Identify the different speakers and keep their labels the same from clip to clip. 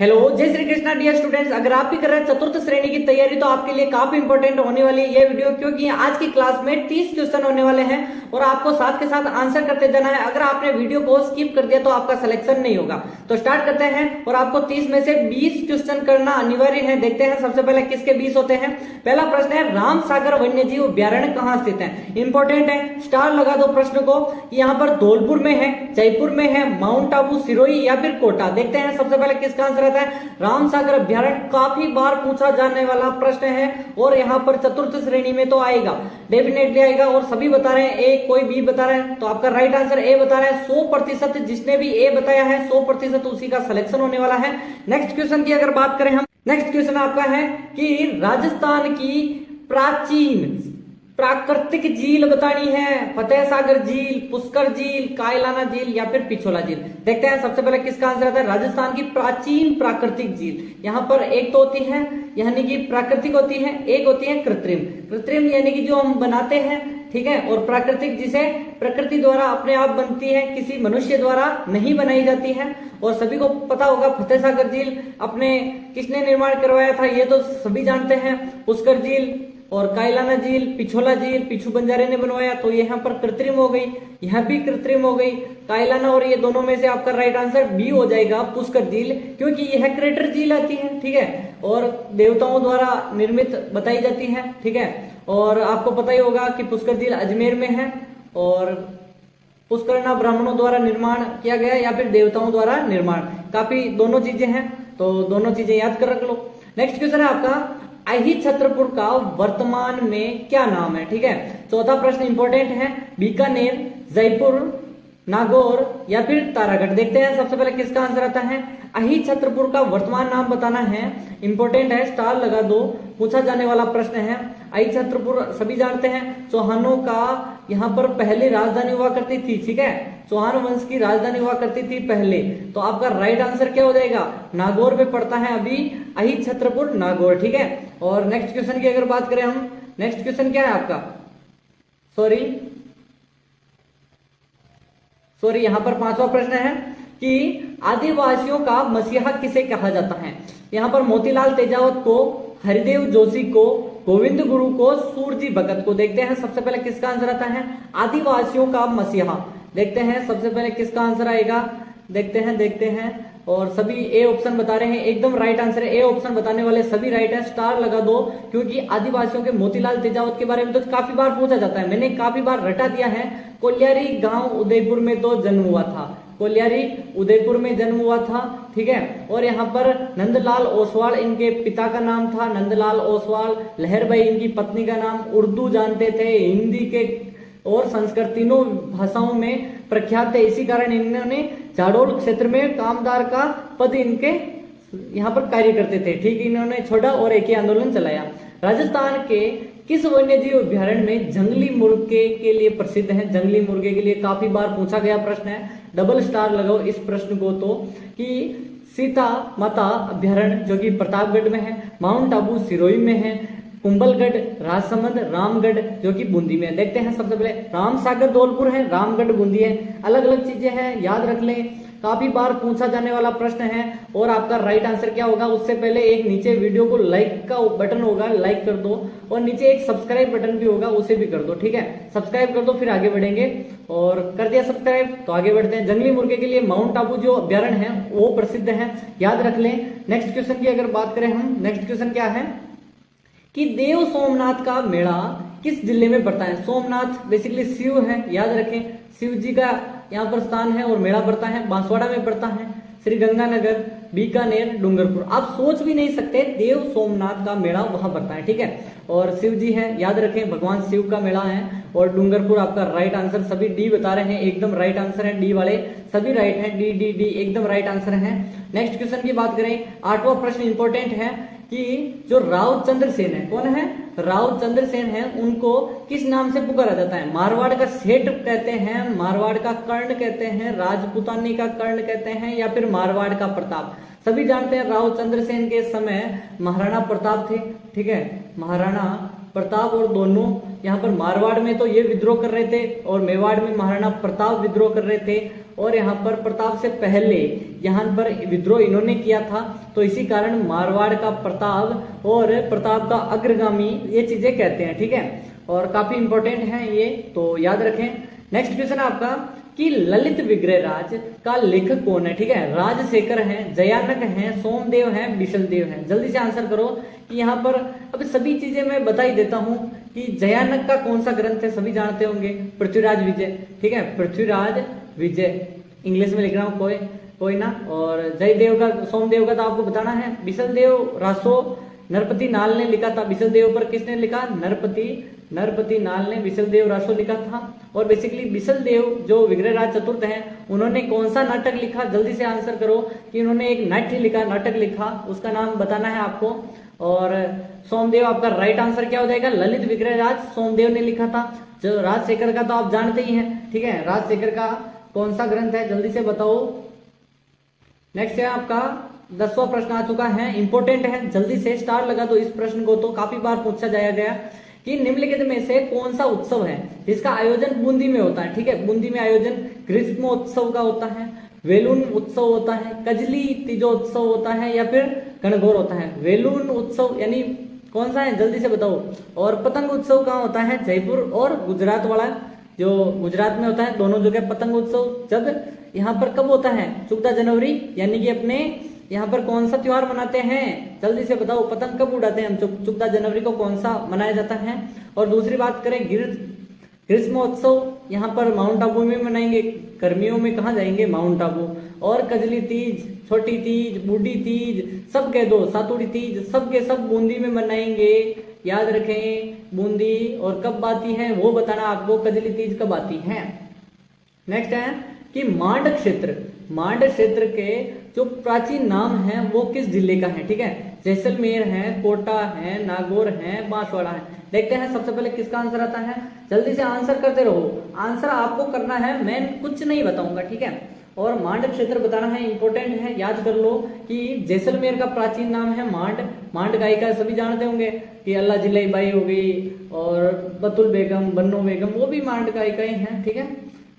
Speaker 1: Hello, जय Shri Krishna dear students. अगर आप भी कर रहे हैं चतुर्थ श्रेणी की तैयारी तो आपके लिए काफी इंपॉर्टेंट होने वाली है ये वीडियो, क्योंकि आज की क्लास में 30 क्वेश्चन होने वाले हैं और आपको साथ के साथ आंसर करते जाना है। अगर आपने वीडियो को स्किप कर दिया तो आपका सिलेक्शन नहीं होगा। तो स्टार्ट करते हैं और आपको 30 में से 20 क्वेश्चन करना अनिवार्य है। देखते हैं सबसे पहले किसके 20 होते हैं। पहला प्रश्न है, राम सागर वन्य जीव अभ्यारण्य कहाँ स्थित है। इंपॉर्टेंट है, स्टार लगा दो प्रश्न को। यहाँ पर धौलपुर में है, जयपुर में है, माउंट आबू, सिरोही या फिर कोटा। देखते हैं सबसे पहले किसका आंसर आता है। राम सागर अभ्यारण्य काफी बार पूछा जाने वाला प्रश्न है और यहाँ पर चतुर्थ श्रेणी में तो आएगा, डेफिनेटली आएगा। और सभी बता रहे हैं ए, कोई बी बता रहा है तो आपका राइट आंसर ए बता रहा है। 100% जिसने भी ए बताया है 100% उसी का सिलेक्शन होने वाला है। नेक्स्ट क्वेश्चन की अगर बात करें हम, नेक्स्ट क्वेश्चन आपका है कि राजस्थान की प्राचीन प्राकृतिक झील बतानी है। फतेह सागर झील, पुष्कर झील, कायलाना झील या फिर पिछोला झील। देखते हैं सबसे पहले किसका आंसर आता है। राजस्थान की प्राचीन प्राकृतिक झील। यहाँ पर एक तो होती है यानी कि प्राकृतिक होती है, एक होती है कृत्रिम। कृत्रिम यानी कि जो हम बनाते हैं, ठीक है, और प्राकृतिक जिसे प्रकृति द्वारा अपने आप बनती है, किसी मनुष्य द्वारा नहीं बनाई जाती है। और सभी को पता होगा फतेह सागर झील अपने किसने निर्माण करवाया था, ये तो सभी जानते हैं। पुष्कर झील और कायलाना झील, पिछोला झील पिछू बंजारे ने बनवाया, तो यहाँ पर कृत्रिम हो गई, यह भी कृत्रिम हो गई। कायलाना और ये दोनों में से आपका राइट आंसर बी हो जाएगा, पुष्कर झील, क्योंकि यह क्रेटर झील आती है, ठीक है, और देवताओं द्वारा निर्मित बताई जाती है, ठीक है। और आपको पता ही होगा कि पुष्कर झील अजमेर में है और पुष्करना ब्राह्मणों द्वारा निर्माण किया गया या फिर देवताओं द्वारा निर्माण, काफी दोनों चीजें हैं, तो दोनों चीजें याद कर रख लो। नेक्स्ट क्वेश्चन है आपका, अहि छत्रपुर का वर्तमान में क्या नाम है, ठीक है। चौथा प्रश्न इंपॉर्टेंट है, बीकानेर, जयपुर, नागौर या फिर तारागढ़। देखते हैं सबसे पहले किसका आंसर आता है। अहि छत्रपुर का वर्तमान नाम बताना है, इंपॉर्टेंट है, स्टार लगा दो, पूछा जाने वाला प्रश्न है। अहि छत्रपुर सभी जानते हैं, चौहानों का यहाँ पर पहले राजधानी हुआ करती थी, ठीक है, चौहान वंश की राजधानी हुआ करती थी पहले। तो आपका राइट आंसर क्या हो जाएगा, नागौर में पड़ता है अभी अहि छत्रपुर, नागौर, ठीक है। और नेक्स्ट क्वेश्चन की अगर बात करें हम, नेक्स्ट क्वेश्चन क्या है आपका, सॉरी यहाँ पर पांचवा प्रश्न है कि आदिवासियों का मसीहा किसे कहा जाता है। यहाँ पर मोतीलाल तेजावत को, हरिदेव जोशी को, गोविंद गुरु को, सूरजी भगत को। देखते हैं सबसे पहले किसका आंसर आता है, आदिवासियों का मसीहा। देखते हैं सबसे पहले किसका आंसर आएगा, देखते हैं और सभी ए ऑप्शन बता रहे हैं, एकदम राइट आंसर है। ए ऑप्शन बताने वाले सभी राइट है, स्टार लगा दो, क्योंकि आदिवासियों के मोतीलाल तेजावत के बारे में तो काफी बार पूछा जाता है, मैंने काफी बार रटा दिया है। कोलियारी गांव उदयपुर में तो जन्म हुआ था, कोलियारी उदयपुर में जन्म हुआ था, ठीक है। और यहाँ पर नंदलाल ओसवाल इनके पिता का नाम था, नंदलाल ओसवाल। लहरबाई इनकी पत्नी का नाम। उर्दू जानते थे, हिंदी के और संस्कृत तीनों भाषाओं में प्रख्यात थे, इसी कारण इन्होंने जाडोल क्षेत्र में कामदार का पद इनके यहाँ पर कार्य करते थे, ठीक, इन्होंने छोड़ा और एक ही आंदोलन चलाया। राजस्थान के किस वन्य जीव अभ्यारण्य में जंगली मुर्गे के लिए प्रसिद्ध है। जंगली मुर्गे के लिए काफी बार पूछा गया प्रश्न है, डबल स्टार लगाओ इस प्रश्न को तो, कि सीता माता अभ्यारण्य जो कि प्रतापगढ़ में है, माउंट आबू सिरोही में है, कुंभलगढ़, राजसमंद, रामगढ़ जो कि बूंदी में है। देखते हैं सबसे पहले, राम सागर धौलपुर है, रामगढ़ बूंदी है, अलग अलग चीजें हैं, याद रख लें, काफी बार पूछा जाने वाला प्रश्न है। और आपका राइट आंसर क्या होगा, उससे पहले एक नीचे वीडियो को लाइक का बटन होगा, लाइक कर दो, और नीचे एक सब्सक्राइब बटन भी होगा, उसे भी कर दो, ठीक है, सब्सक्राइब कर दो, फिर आगे बढ़ेंगे। और कर दिया सब्सक्राइब तो आगे बढ़ते हैं। जंगली मुर्गे के लिए माउंट आबू जो अभ्यारण्य है वो प्रसिद्ध है, याद रख लें। नेक्स्ट क्वेश्चन की अगर बात करें हम, नेक्स्ट क्वेश्चन क्या है कि देव सोमनाथ का मेला किस जिले में पड़ता है। सोमनाथ बेसिकली शिव है, याद रखें, शिव जी का यहाँ पर स्थान है और मेला पड़ता है बांसवाड़ा में पड़ता है, श्री गंगानगर, बीकानेर, डूंगरपुर। आप सोच भी नहीं सकते, देव सोमनाथ का मेला वहां पड़ता है, ठीक है, और शिव जी है, याद रखें, भगवान शिव का मेला है। और डूंगरपुर आपका राइट आंसर, सभी डी बता रहे हैं, एकदम राइट आंसर है, डी वाले सभी राइट हैं, डी डी डी एकदम राइट आंसर है। नेक्स्ट क्वेश्चन की बात करें, आठवां प्रश्न इंपॉर्टेंट है कि जो राव चंद्रसेन है, कौन है, राव चंद्रसेन है, उनको किस नाम से पुकारा जाता है। मारवाड़ का सेठ कहते हैं, मारवाड़ का कर्ण कहते हैं, राजपूतानी का कर्ण कहते हैं या फिर मारवाड़ का प्रताप। सभी जानते हैं राव चंद्रसेन के समय महाराणा प्रताप थे, ठीक है, महाराणा प्रताप और दोनों यहाँ पर मारवाड़ में तो ये विद्रोह कर रहे थे और मेवाड़ में महाराणा प्रताप विद्रोह कर रहे थे, और यहाँ पर प्रताप से पहले यहाँ पर विद्रोह इन्होंने किया था। तो इसी कारण मारवाड़ का प्रताप और प्रताप का अग्रगामी ये चीजें कहते हैं, ठीक है, और काफी इंपॉर्टेंट है ये, तो याद रखें। नेक्स्ट क्वेश्चन आपका कि ललित विग्रह राज का लेखक कौन है, ठीक है। राजशेखर हैं, जयानक हैं, सोमदेव हैं, बिशलदेव हैं। जल्दी से आंसर करो कि यहाँ पर अब सभी चीजें मैं बता ही देता हूँ कि जयानक का कौन सा ग्रंथ है, सभी जानते होंगे, पृथ्वीराज विजय, ठीक है, पृथ्वीराज विजय, इंग्लिश में लिख रहा हूँ कोई ना। और जयदेव का, सोमदेव का तो आपको बताना है। बिशलदेव रासो नरपति नाल ने लिखा था। बिशलदेव पर किसने लिखा, नरपति नाल ने बिशलदेव रासो लिखा था। और बेसिकली बिशलदेव जो विग्रहराज चतुर्थ हैं, उन्होंने कौन सा नाटक लिखा, जल्दी से आंसर करो कि उन्होंने एक नाटक लिखा, उसका नाम बताना है आपको। और सोमदेव आपका राइट आंसर क्या हो जाएगा, ललित विग्रहराज सोमदेव ने लिखा था। जो राजशेखर का तो आप जानते ही हैं, ठीक है, राजशेखर का कौन सा ग्रंथ है, जल्दी से बताओ। नेक्स्ट है आपका 10वां प्रश्न आ चुका है, इंपॉर्टेंट है, जल्दी से स्टार लगा दो इस प्रश्न को, तो काफी बार पूछा जाया गया कि निम्नलिखित में से कौन सा उत्सव है जिसका आयोजन बूंदी में होता है, ठीक है। बूंदी में आयोजन ग्रीष्मोत्सव का होता है, वेलून उत्सव होता है, कजली तीजोत्सव होता है, या फिर गणगौर होता है। वेलून उत्सव यानी कौन सा है, जल्दी से बताओ। और पतंग उत्सव कहाँ होता है, जयपुर और गुजरात वाला, जो गुजरात में होता है, दोनों जगह पतंग उत्सव। जब यहाँ पर कब होता है, 14 जनवरी, यानी कि अपने यहाँ पर कौन सा त्योहार मनाते हैं, जल्दी से बताओ। पतंग कब उड़ाते हैं हम, 14 जनवरी को कौन सा मनाया जाता है। और दूसरी बात करें ग्रीष्मोत्सव, यहाँ पर माउंट आबू में मनाएंगे, गर्मियों में कहाँ जाएंगे, माउंट आबू। और कजली तीज, छोटी तीज, बूढ़ी तीज, सब कह दो, सातुड़ी तीज, सब के सब बूंदी में मनाएंगे, याद रखें बूंदी। और कब आती है वो बताना आपको, कजली तीज कब आती है। नेक्स्ट है कि मांड क्षेत्र के जो प्राचीन नाम है वो किस जिले का है, ठीक है। जैसलमेर है, कोटा है, नागौर है, बांसवाड़ा है। देखते हैं सबसे पहले किसका आंसर आता है, जल्दी से आंसर करते रहो, आंसर आपको करना है, मैं कुछ नहीं बताऊंगा, ठीक है। और मांड क्षेत्र बताना है, इंपॉर्टेंट है, याद कर लो कि जैसलमेर का प्राचीन नाम है मांड गायिका सभी जानते होंगे कि अल्लाह जिले बाई हो गई, और बतुल बेगम, बन्नो बेगम, वो भी मांड गायिकाएं हैं, ठीक है।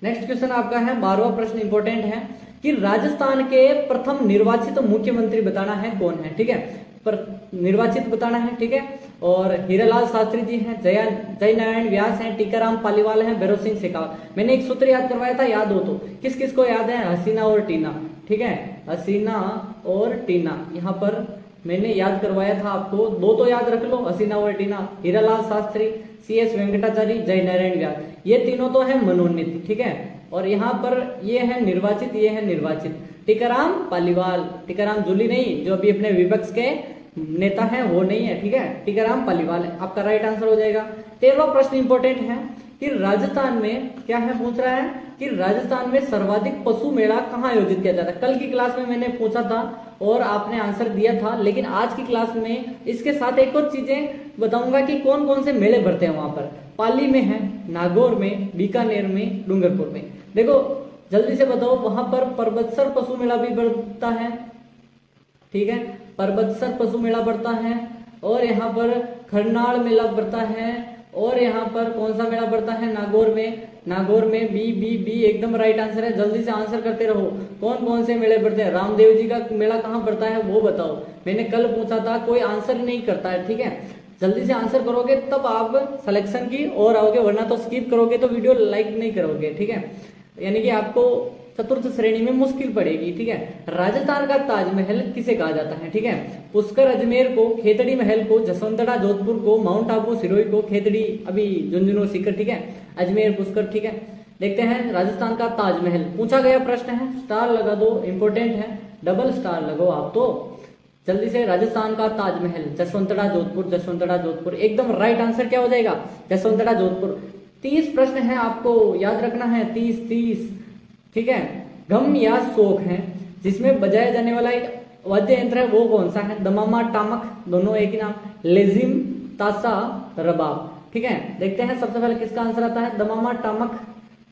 Speaker 1: नेक्स्ट क्वेश्चन आपका है 12वां प्रश्न, इंपॉर्टेंट है कि राजस्थान के प्रथम निर्वाचित मुख्यमंत्री बताना है कौन है, ठीक है, पर निर्वाचित बताना है, ठीक है। और हीरालाल शास्त्री जी हैं, जय नारायण व्यास हैं, टीकाराम पालीवाल हैं, भैरव सिंह शेखावत। मैंने एक सूत्र याद करवाया था, याद हो तो, किस किस को याद है, हसीना और टीना, ठीक है, हसीना और टीना, यहाँ पर मैंने याद करवाया था आपको, दो तो याद रख लो, हसीना और टीना, हीरालाल शास्त्री, CS वेंकटाचारी, जय नारायण व्यास, ये तीनों तो है मनोनीत, ठीक है। और यहाँ पर ये है निर्वाचित, ये है निर्वाचित। टीकाराम पालीवाल, टीकाराम जूली नहीं, जो अभी अपने विपक्ष के नेता हैं वो नहीं है, ठीक है, टीकाराम पालीवाल है, आपका राइट आंसर हो जाएगा। 13वां प्रश्न इंपॉर्टेंट है कि राजस्थान में क्या है, पूछ रहा है कि राजस्थान में सर्वाधिक पशु मेला कहाँ आयोजित किया जाता है। कल की क्लास में मैंने पूछा था और आपने आंसर दिया था, लेकिन आज की क्लास में इसके साथ एक और चीजें बताऊंगा कि कौन कौन से मेले भरते हैं वहां पर। पाली में है, नागौर में, बीकानेर में, डूंगरपुर में। देखो जल्दी से बताओ, वहां पर परबतसर पशु मेला भी बढ़ता है, ठीक है, परबतसर पशु मेला बढ़ता है। और यहाँ पर खरनाल मेला बढ़ता है। और यहाँ पर कौन सा मेला बढ़ता है, नागौर में बी एकदम राइट आंसर है। जल्दी से आंसर करते रहो, कौन कौन से मेले बढ़ते हैं। रामदेव जी का मेला कहाँ बढ़ता है वो बताओ, मैंने कल पूछा था, कोई आंसर नहीं करता है, ठीक है। जल्दी से आंसर करोगे तब आप सिलेक्शन की ओर आओगे, वरना तो स्किप करोगे तो वीडियो लाइक नहीं करोगे, ठीक है, यानी कि आपको चतुर्थ श्रेणी में मुश्किल पड़ेगी, ठीक है। राजस्थान का ताजमहल किसे कहा जाता है, ठीक है। पुष्कर अजमेर को, खेतड़ी महल को, जसवंतड़ा जोधपुर को, माउंट आबू सिरोही को, खेतड़ी अभी झुंझुनू सीकर, ठीक है, अजमेर पुष्कर, ठीक है। देखते हैं राजस्थान का ताजमहल, पूछा गया प्रश्न है, स्टार लगा दो, इंपॉर्टेंट है, डबल स्टार लगाओ आप तो। जल्दी से, राजस्थान का ताजमहल, जसवंतड़ा जोधपुर, एकदम राइट आंसर क्या हो जाएगा, जसवंतड़ा जोधपुर। 30 प्रश्न है, आपको याद रखना है, 30, ठीक है। गम या शोक है जिसमें बजाया जाने वाला एक वाद्य यंत्र है, वो कौन सा है, दमामा, टामक, दोनों एक ही नाम, लेजिम, तासा, रबाब, ठीक है। देखते हैं सबसे पहले किसका आंसर आता है, दमामा, टामक,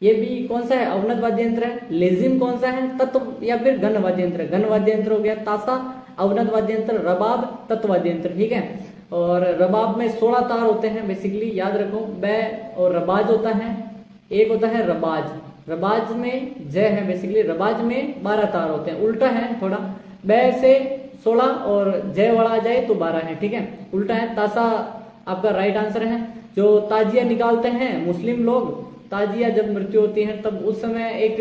Speaker 1: ये भी कौन सा है, अवनत वाद्य यंत्र है। लेजिम कौन सा है, तत्व या फिर घन वाद्य यंत्र, घन वाद्य यंत्र हो गया। तासा अवनत वाद्य यंत्र, रबाब तत्व वाद्य यंत्र, ठीक है। और रबाब में 16 तार होते हैं बेसिकली, याद रखो। बै और रबाज होता है, एक होता है रबाज, रबाज में जय है बेसिकली, रबाज में 12 तार होते हैं, उल्टा है थोड़ा। बै से 16 और जय वाला आ जाए तो 12 है, ठीक है, उल्टा है। तासा आपका राइट आंसर है। जो ताजिया निकालते हैं मुस्लिम लोग, ताजिया जब मृत्यु होती है तब उस समय एक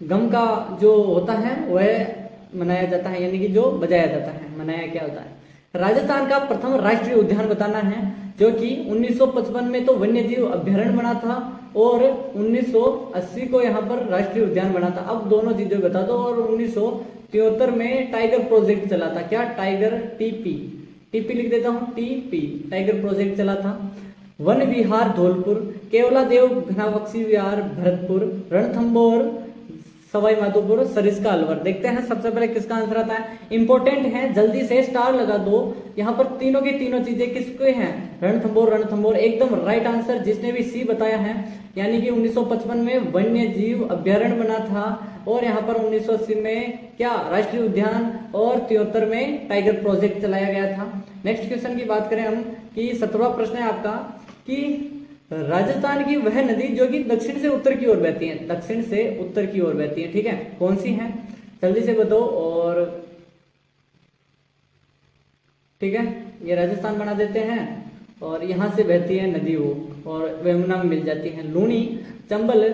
Speaker 1: गम का जो होता है वह मनाया जाता है, यानी कि जो बजाया जाता है, मनाया क्या होता है। राजस्थान का प्रथम राष्ट्रीय उद्यान बताना है, जो कि 1955 में तो वन्य जीव अभ्यारण्य बना था और 1980 को यहाँ पर राष्ट्रीय उद्यान बना था। अब दोनों चीजें बता दो। और 1973 में टाइगर प्रोजेक्ट चला था, क्या, टाइगर, टीपी, टीपी लिख देता हूँ, टीपी, टाइगर प्रोजेक्ट चला था। वन विहार धौलपुर, केवला देव घना पक्षी विहार भरतपुर, रणथंबोर सवाई माधोपुर, सरिस्का अलवर। देखते हैं सबसे पहले किसका आंसर आता है। इंपॉर्टेंट है, जल्दी से स्टार लगा दो। यहाँ पर तीनों की तीनों चीजें किसके हैं, रणथंबोर, रणथंबोर एकदम राइट आंसर। जिसने भी सी बताया है, यानी कि 1955 में वन्य जीव अभ्यारण्य बना था और यहाँ पर 1980 में क्या, राष्ट्रीय उद्यान, और 73 में टाइगर प्रोजेक्ट चलाया गया था। नेक्स्ट क्वेश्चन की बात करें हम कि 17वां प्रश्न है आपका कि राजस्थान की वह नदी जो कि दक्षिण से उत्तर की ओर बहती है, दक्षिण से उत्तर की ओर बहती है, ठीक है, कौन सी है, जल्दी से बताओ। और ठीक है, ये राजस्थान बना देते हैं और यहां से बहती है नदी वो, और यमुना में मिल जाती है। लूनी, चंबल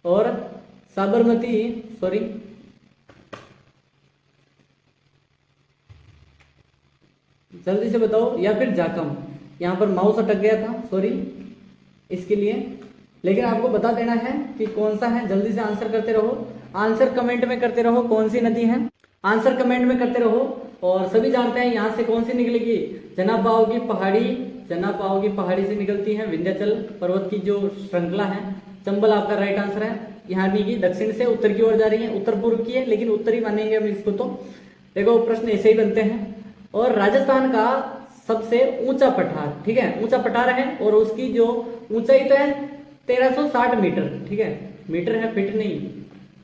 Speaker 1: और साबरमती, सॉरी जल्दी से बताओ, या फिर जाकम। यहाँ पर माउस अटक गया था, सॉरी इसके लिए, लेकिन आपको बता देना है कि कौन सा है। जल्दी से आंसर करते रहो, आंसर कमेंट में करते रहो, कौन सी नदी है, आंसर कमेंट में करते रहो। और सभी जानते हैं यहाँ से कौन सी निकलेगी, जनापाओ की पहाड़ी, जनापाओ की पहाड़ी से निकलती है विंध्याचल पर्वत की जो श्रृंखला है। चंबल आपका राइट आंसर है। यहाँ की दक्षिण से उत्तर की ओर जा रही है, उत्तर पूर्व की है, लेकिन उत्तरी मानेंगे हम इसको। तो देखो प्रश्न ऐसे ही बनते हैं। और राजस्थान का सबसे ऊंचा पठार, ठीक है, ऊंचा पठार है और उसकी जो ऊंचाई तो है 1360 मीटर, ठीक है, मीटर है, फीट नहीं,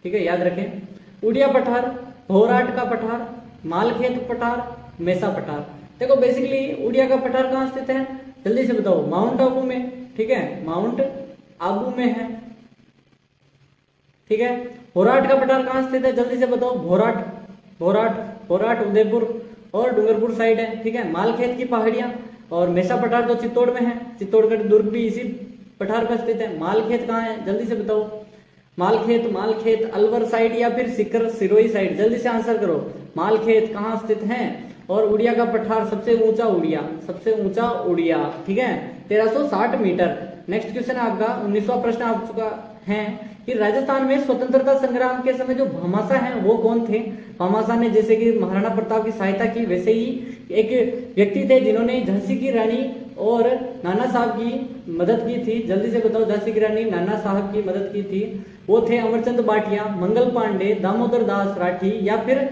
Speaker 1: ठीक है, याद रखें। उड़िया पठार, भोराट का पठार, मालखेत पठार, मेसा पठार। देखो बेसिकली उड़िया का पठार कहाँ स्थित है, जल्दी से बताओ, माउंट आबू में, ठीक है, माउंट आबू में है, ठीक है। भोराट का पठार कहाँ स्थित है, जल्दी से बताओ, भोराट, भोराट, भोराट उदयपुर और डूंगरपुर साइड है, ठीक है। मालखेत की पहाड़ियां और मेसा पठार तो चित्तौड़ में है, चित्तौड़गढ़ दुर्ग भी इसी पठार पर स्थित है। मालखेत कहाँ है, जल्दी से बताओ, मालखेत, मालखेत अलवर साइड या फिर सिकर सिरोही साइड, जल्दी से आंसर करो, मालखेत कहाँ स्थित है। और उड़िया का पठार सबसे ऊंचा उड़िया, सबसे ऊंचा उड़िया, ठीक है, 1360 मीटर। नेक्स्ट क्वेश्चन आपका 19वां प्रश्न आ चुका है कि राजस्थान में स्वतंत्रता संग्राम के समय जो भामाशाह हैं वो कौन थे। भामाशाह ने जैसे कि महाराणा प्रताप की सहायता की, वैसे ही एक व्यक्ति थे जिन्होंने झांसी की रानी और नाना साहब की मदद की थी। जल्दी से बताओ, झांसी की रानी नाना साहब की मदद की थी, वो थे अमरचंद भाटिया, मंगल पांडे, दामोदर दास राठी या फिर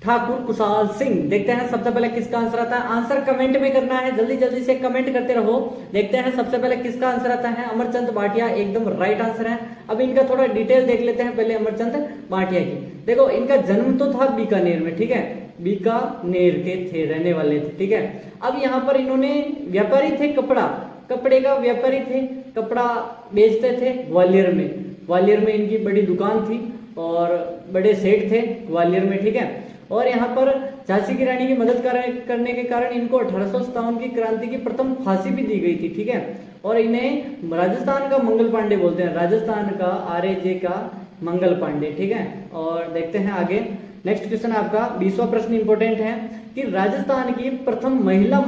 Speaker 1: ठाकुर कुशाल सिंह। देखते हैं सबसे पहले किसका आंसर आता है, आंसर कमेंट में करना है, जल्दी जल्दी से कमेंट करते रहो। देखते हैं सबसे पहले किसका आंसर आता है, अमरचंद भाटिया एकदम राइट आंसर है। अब इनका थोड़ा डिटेल देख लेते हैं पहले अमरचंद भाटिया की। देखो इनका जन्म तो था बीकानेर में, ठीक है, बीकानेर के थे, रहने वाले थे, ठीक है। अब यहाँ पर इन्होंने व्यापारी थे, कपड़ा, कपड़े का व्यापारी थे, कपड़ा बेचते थे ग्वालियर में, ग्वालियर में इनकी बड़ी दुकान थी और बड़े सेठ थे ग्वालियर में, ठीक है। और यहाँ पर झांसी की रानी की मदद करने के कारण इनको 1857 की क्रांति की प्रथम फांसी भी दी गई थी, ठीक है। और इन्हें राजस्थान का मंगल पांडे बोलते हैं, राजस्थान का आरजे का मंगल पांडे, ठीक है। और देखते हैं आगे, नेक्स्ट क्वेश्चन आपका 20वां प्रश्न इंपॉर्टेंट है कि राजस्थान की प्रथम महिला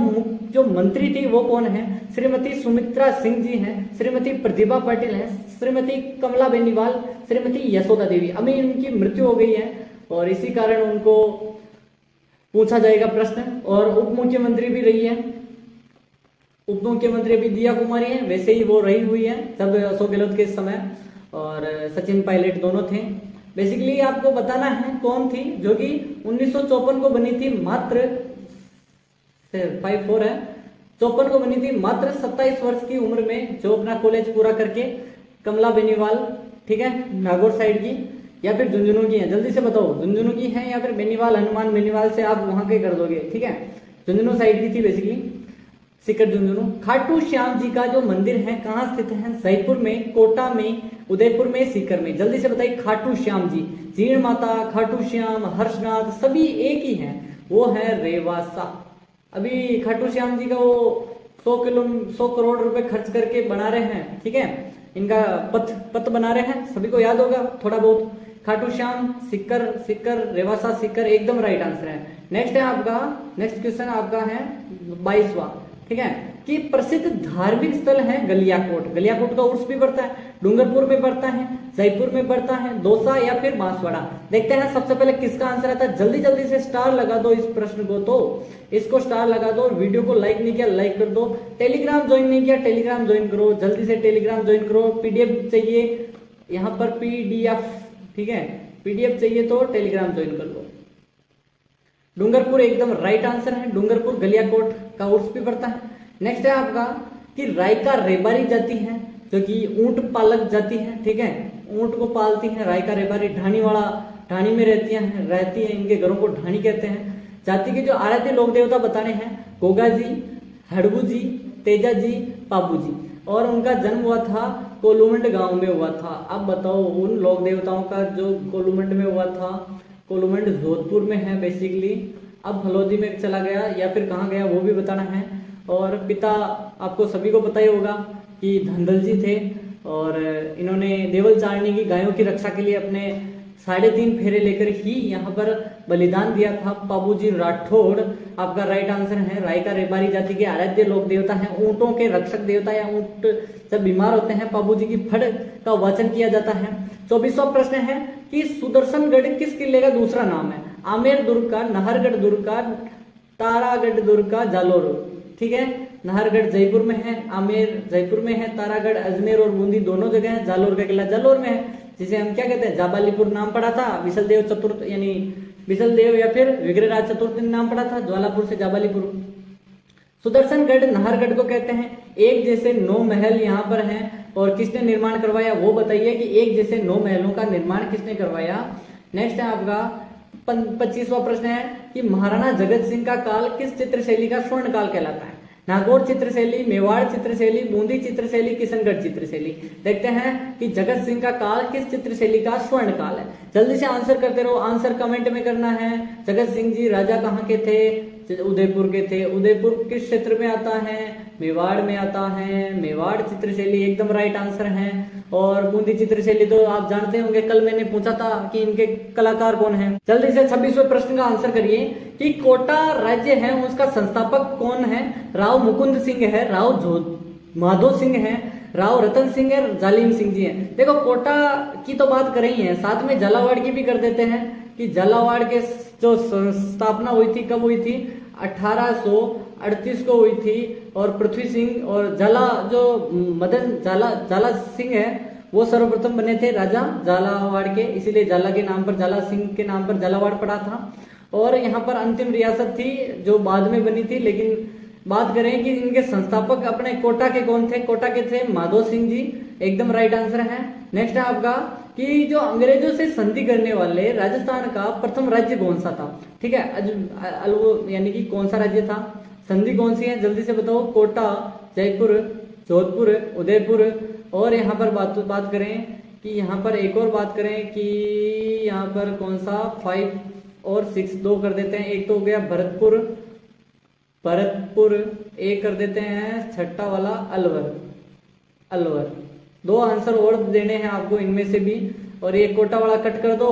Speaker 1: जो मंत्री थी वो कौन है। श्रीमती सुमित्रा सिंह जी हैं, श्रीमती प्रतिभा पाटिल है, श्रीमती कमला बेनीवाल, श्रीमती यशोदा देवी। अभी इनकी मृत्यु हो गई है और इसी कारण उनको पूछा जाएगा प्रश्न। और उप मुख्यमंत्री भी रही है, उप मुख्यमंत्री अभी दिया कुमारी है, वैसे ही वो रही हुई है तब अशोक गहलोत के समय, और सचिन पायलट दोनों थे। बेसिकली आपको बताना है कौन थी, जो कि 1954 को बनी थी, मात्र 54 है, 54 को बनी थी, मात्र 27 वर्ष की उम्र में, जो अपना कॉलेज पूरा करके। कमला बेनीवाल, ठीक है, नागौर साइड की या फिर झुंझुनू की है, जल्दी से बताओ, झुंझुनू की है या फिर बेनीवाल, हनुमान बेनीवाल से आप वहां के कर दोगे, ठीक है। झुंझुनू साइड की थी बेसिकली, सीकर झुंझुनू। खाटू श्याम जी का जो मंदिर है कहाँ स्थित है? जयपुर में, कोटा में, उदयपुर में, सीकर में। जल्दी से बताइए। खाटू श्याम जी, जीण माता, खाटू श्याम, हर्षनाथ सभी एक ही हैं, वो है रेवासा। अभी खाटू श्याम जी का वो 100 करोड़ रुपए खर्च करके बना रहे हैं, ठीक है, इनका पथ बना रहे हैं, सभी को याद होगा थोड़ा बहुत। खाटू श्याम, सीकर, रेवासा, सीकर एकदम राइट आंसर है। नेक्स्ट क्वेश्चन आपका है 22वां, ठीक है, कि प्रसिद्ध धार्मिक स्थल है गलियाकोट। गलियाकोट का उर्स भी पड़ता है, डूंगरपुर में पड़ता है, जयपुर में पड़ता है, दौसा या फिर बांसवाड़ा। देखते हैं सबसे पहले किसका आंसर आता है। जल्दी से स्टार लगा दो इस प्रश्न को, तो इसको स्टार लगा दो। वीडियो को लाइक नहीं किया, लाइक कर दो। टेलीग्राम ज्वाइन नहीं किया, टेलीग्राम ज्वाइन करो, जल्दी से टेलीग्राम ज्वाइन करो। पीडीएफ चाहिए यहाँ पर, पीडीएफ, ठीक है, पीडीएफ चाहिए तो टेलीग्राम ज्वाइन कर लो। डूंगरपुर एकदम राइट आंसर है, डूंगरपुर गलियाकोट का उर्स भी पड़ता है। नेक्स्ट है आपका कि रायका रेबारी जाति है जो कि ऊंट पालक जाति है, ठीक है, ऊंट को पालती है। रायका रेबारी ढाणी में रहती है, इनके घरों को ढाणी कहते हैं। जाति के जो आराध्य लोक देवता बताने हैं गोगा जी, हड़बू जी, तेजा जी, पाबू जी, और उनका जन्म हुआ था कोलूमंड गांव में हुआ था। अब बताओ उन लोक देवताओं का जो कोलूमंड में हुआ था, कोलूमंड जोधपुर में है बेसिकली, अब फलोदी में चला गया या फिर कहाँ गया वो भी बताना है। और पिता आपको सभी को पता ही होगा कि धंधल जी थे, और इन्होंने देवल चारणी की गायों की रक्षा के लिए अपने 3.5 फेरे लेकर ही यहाँ पर बलिदान दिया था। पाबूजी राठौड़ आपका राइट आंसर है। रायका रेबारी जाति के आराध्य लोक देवता हैं, ऊंटों के रक्षक देवता, या ऊंट जब बीमार होते हैं पाबूजी की फड़ का वाचन किया जाता है। 24वां प्रश्न है कि सुदर्शनगढ़ किस किले का दूसरा नाम है? आमेर दुर्ग का, नाहरगढ़ दुर्ग का, तारागढ़ दुर्ग का, जालोर, ठीक है। नाहरगढ़ जयपुर में है, आमेर जयपुर में है, तारागढ़ अजमेर और बूंदी दोनों जगह है, जालोर का किला जालोर में है, जिसे हम क्या कहते हैं, जाबालीपुर नाम पड़ा था। विशलदेव चतुर्थ यानी विशलदेव या फिर विग्रहराज चतुर्थ नाम पड़ा था, ज्वालापुर से जाबालीपुर। सुदर्शनगढ़ नाहरगढ़ को कहते हैं। एक जैसे 9 महल यहाँ पर हैं, और किसने निर्माण करवाया वो बताइए कि एक जैसे 9 महलों का निर्माण किसने करवाया। नेक्स्ट है आपका 25वां प्रश्न है कि महाराणा जगत सिंह का काल किस चित्रशैली का स्वर्ण काल कहलाता है? नागौर चित्रशैली, मेवाड़ चित्रशैली, बूंदी चित्रशैली, किशनगढ़ चित्रशैली। देखते हैं कि जगत सिंह का काल किस चित्रशैली का स्वर्ण काल है। जल्दी से आंसर करते रहो, आंसर कमेंट में करना है। जगत सिंह जी राजा कहाँ के थे? उदयपुर के थे। उदयपुर किस क्षेत्र में आता है? मेवाड़ में आता है। मेवाड़ चित्रशैली एकदम राइट आंसर है। और बूंदी चित्रशैली तो आप जानते होंगे, कल मैंने पूछा था कि इनके कलाकार कौन हैं। जल्दी से 26वें प्रश्न का आंसर करिए कि कोटा राज्य है उसका संस्थापक कौन है? राव मुकुंद सिंह है, राव माधो सिंह है, राव रतन सिंह है, जालिम सिंह जी हैं। देखो कोटा की तो बात कर ही है, साथ में झालावाड़ की भी कर देते हैं कि झालावाड़ के जो स्थापना हुई थी कब हुई थी? 1838 को हुई थी। और पृथ्वी सिंह और जो मदन झाला सिंह है वो सर्वप्रथम बने थे राजा झालावाड़ के, इसीलिए झाला के नाम पर, झाला सिंह के नाम पर झालावाड़ पड़ा था। और यहाँ पर अंतिम रियासत थी जो बाद में बनी थी। लेकिन बात करें कि इनके संस्थापक अपने कोटा के कौन थे? कोटा के थे माधो सिंह जी, एकदम राइट आंसर है। नेक्स्ट है आपका कि जो अंग्रेजों से संधि करने वाले राजस्थान का प्रथम राज्य कौन सा था? ठीक है, यानी कि कौन सा राज्य था? संधि कौन सी है जल्दी से बताओ। कोटा, जयपुर, जोधपुर, उदयपुर। और यहाँ पर बात करें कि यहाँ पर एक और बात करें कि यहाँ पर कौन सा 5 और 6 2 कर देते हैं। एक तो हो गया भरतपुर, एक कर देते हैं छठा वाला अलवर। 2 आंसर और देने हैं आपको इनमें से भी, और ये कोटा वाला कट कर दो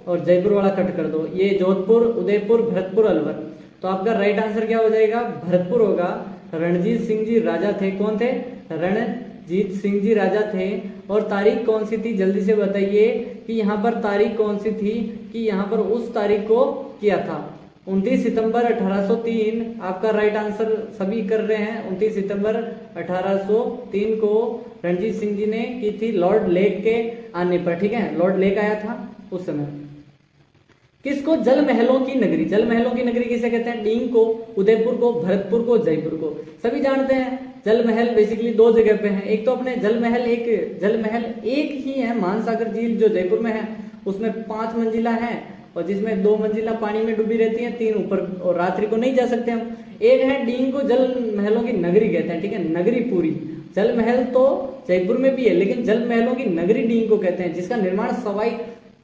Speaker 1: और जयपुर वाला कट कर दो। ये जोधपुर, उदयपुर, भरतपुर, अलवर। तो आपका राइट आंसर क्या हो जाएगा? भरतपुर होगा। रणजीत सिंह जी राजा थे। कौन थे? रणजीत सिंह जी राजा थे। और तारीख कौन सी थी जल्दी से बताइए कि यहाँ पर तारीख कौन सी थी कि यहाँ पर उस तारीख को किया था 29 सितंबर 1803। आपका राइट आंसर सभी कर रहे हैं। 29 सितंबर 1803 को रणजीत सिंह जी ने की थी लॉर्ड लेक के आने पर, ठीक है, लॉर्ड लेक आया था उस समय। किसको जल महलों की नगरी किसे कहते हैं? डींग को, उदयपुर को, भरतपुर को, जयपुर को। सभी जानते हैं जल महल बेसिकली 2 जगह पे है। एक तो अपने जल महल एक ही है, मानसागर झील जो जयपुर में है, उसमें 5 मंजिला है। और जिसमें 2 मंजिला पानी में डूबी रहती हैं, 3 ऊपर, और रात्रि को नहीं जा सकते हम। एक है डींग को जल महलों की नगरी कहते हैं, ठीक है, नगरी पूरी। जल महल तो जयपुर में भी है, लेकिन जल महलों की नगरी डींग को कहते हैं, जिसका निर्माण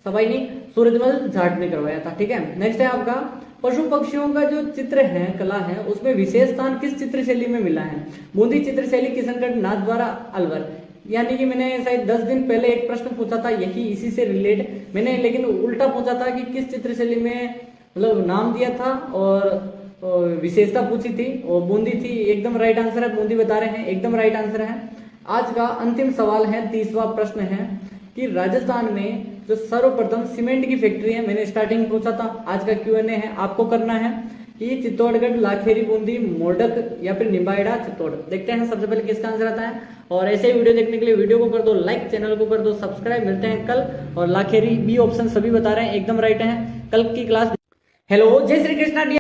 Speaker 1: सवाई नहीं सूरजमल जाट ने करवाया था, ठीक है। नेक्स्ट है आपका पशु पक्षियों का जो चित्र है, कला है, उसमें विशेष स्थान किस चित्र शैली में मिला है? बूंदी चित्र शैली, किशनगढ़, नाथद्वारा, अलवर। यानी कि मैंने शायद 10 दिन पहले एक प्रश्न पूछा था यही इसी से रिलेट, मैंने लेकिन उल्टा पूछा था कि किस चित्र शैली में मतलब नाम दिया था और विशेषता पूछी थी, और बूंदी थी। एकदम राइट आंसर है, बूंदी बता रहे हैं, एकदम राइट आंसर है। आज का अंतिम सवाल है, 30वां प्रश्न है कि राजस्थान में जो सर्वप्रथम सीमेंट की फैक्ट्री है, मैंने स्टार्टिंग पूछा था, आज का Q&A है, आपको करना है कि चित्तौड़गढ़, लाखेरी, बूंदी, मोडक या फिर निम्बाहेड़ा, चित्तौड़। देखते हैं सबसे पहले किसका आंसर आता है। और ऐसे ही वीडियो देखने के लिए वीडियो को कर दो लाइक, चैनल को कर दो सब्सक्राइब। मिलते हैं कल। और लाखेरी बी ऑप्शन सभी बता रहे हैं, एकदम राइट है। कल की क्लास। हेलो, जय श्री कृष्णा।